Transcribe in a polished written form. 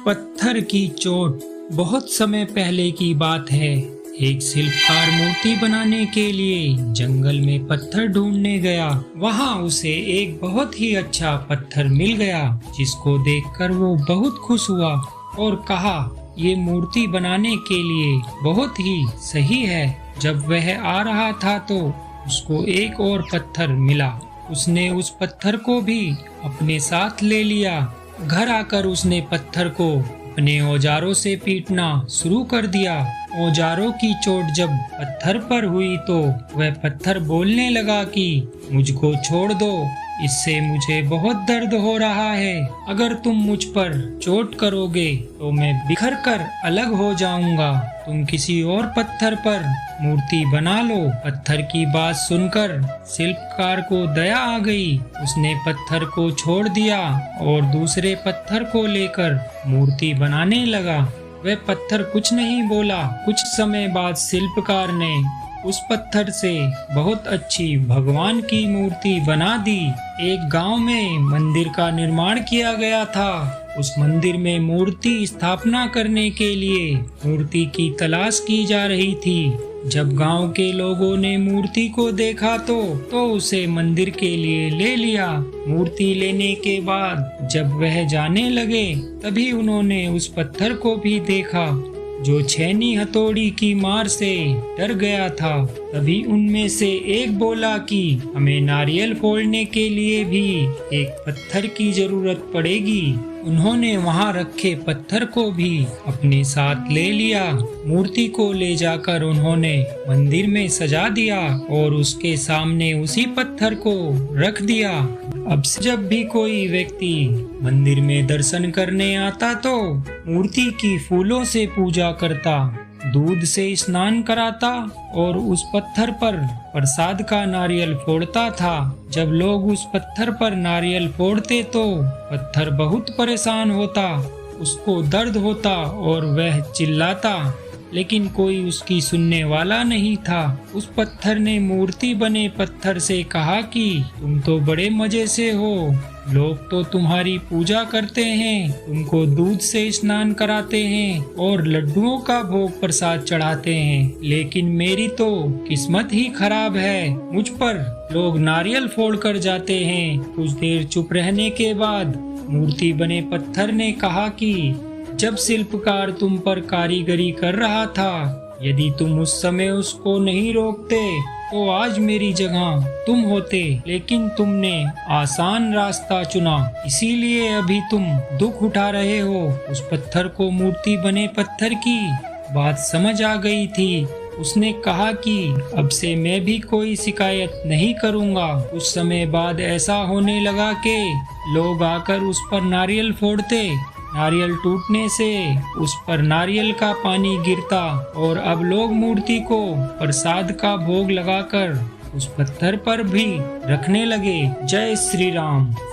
पत्थर की चोट। बहुत समय पहले की बात है। एक शिल्पकार मूर्ति बनाने के लिए जंगल में पत्थर ढूंढने गया। वहां उसे एक बहुत ही अच्छा पत्थर मिल गया, जिसको देखकर वो बहुत खुश हुआ और कहा, ये मूर्ति बनाने के लिए बहुत ही सही है। जब वह आ रहा था तो उसको एक और पत्थर मिला। उसने उस पत्थर को भी अपने साथ ले लिया। घर आकर उसने पत्थर को अपने औजारों से पीटना शुरू कर दिया। औजारों की चोट जब पत्थर पर हुई तो वह पत्थर बोलने लगा कि मुझको छोड़ दो, इससे मुझे बहुत दर्द हो रहा है। अगर तुम मुझ पर चोट करोगे तो मैं बिखर कर अलग हो जाऊंगा। तुम किसी और पत्थर पर मूर्ति बना लो। पत्थर की बात सुनकर शिल्पकार को दया आ गई। उसने पत्थर को छोड़ दिया और दूसरे पत्थर को लेकर मूर्ति बनाने लगा। वह पत्थर कुछ नहीं बोला। कुछ समय बाद शिल्पकार ने उस पत्थर से बहुत अच्छी भगवान की मूर्ति बना दी। एक गांव में मंदिर का निर्माण किया गया था। उस मंदिर में मूर्ति स्थापना करने के लिए मूर्ति की तलाश की जा रही थी। जब गांव के लोगों ने मूर्ति को देखा तो उसे मंदिर के लिए ले लिया। मूर्ति लेने के बाद जब वह जाने लगे तभी उन्होंने उस पत्थर को भी देखा, जो छेनी हथौड़ी की मार से डर गया था। तभी उनमें से एक बोला कि हमें नारियल फोड़ने के लिए भी एक पत्थर की जरूरत पड़ेगी। उन्होंने वहां रखे पत्थर को भी अपने साथ ले लिया। मूर्ति को ले जाकर उन्होंने मंदिर में सजा दिया और उसके सामने उसी पत्थर को रख दिया। अब से जब भी कोई व्यक्ति मंदिर में दर्शन करने आता तो मूर्ति की फूलों से पूजा करता, दूध से स्नान कराता और उस पत्थर पर प्रसाद का नारियल फोड़ता था। जब लोग उस पत्थर पर नारियल फोड़ते तो पत्थर बहुत परेशान होता, उसको दर्द होता और वह चिल्लाता, लेकिन कोई उसकी सुनने वाला नहीं था। उस पत्थर ने मूर्ति बने पत्थर से कहा कि तुम तो बड़े मजे से हो, लोग तो तुम्हारी पूजा करते हैं, तुमको दूध से स्नान कराते हैं और लड्डुओं का भोग प्रसाद चढ़ाते हैं, लेकिन मेरी तो किस्मत ही खराब है। मुझ पर लोग नारियल फोड़ कर जाते हैं। कुछ देर चुप रहने के बाद मूर्ति बने पत्थर ने कहा कि जब शिल्पकार तुम पर कारीगरी कर रहा था, यदि तुम उस समय उसको नहीं रोकते तो आज मेरी जगह तुम होते, लेकिन तुमने आसान रास्ता चुना, इसीलिए अभी तुम दुख उठा रहे हो। उस पत्थर को मूर्ति बने पत्थर की बात समझ आ गई थी। उसने कहा कि अब से मैं भी कोई शिकायत नहीं करूंगा। कुछ समय बाद ऐसा होने लगा कि लोग आकर उस पर नारियल फोड़ते। नारियल टूटने से उस पर नारियल का पानी गिरता और अब लोग मूर्ति को प्रसाद का भोग लगाकर उस पत्थर पर भी रखने लगे। जय श्री राम।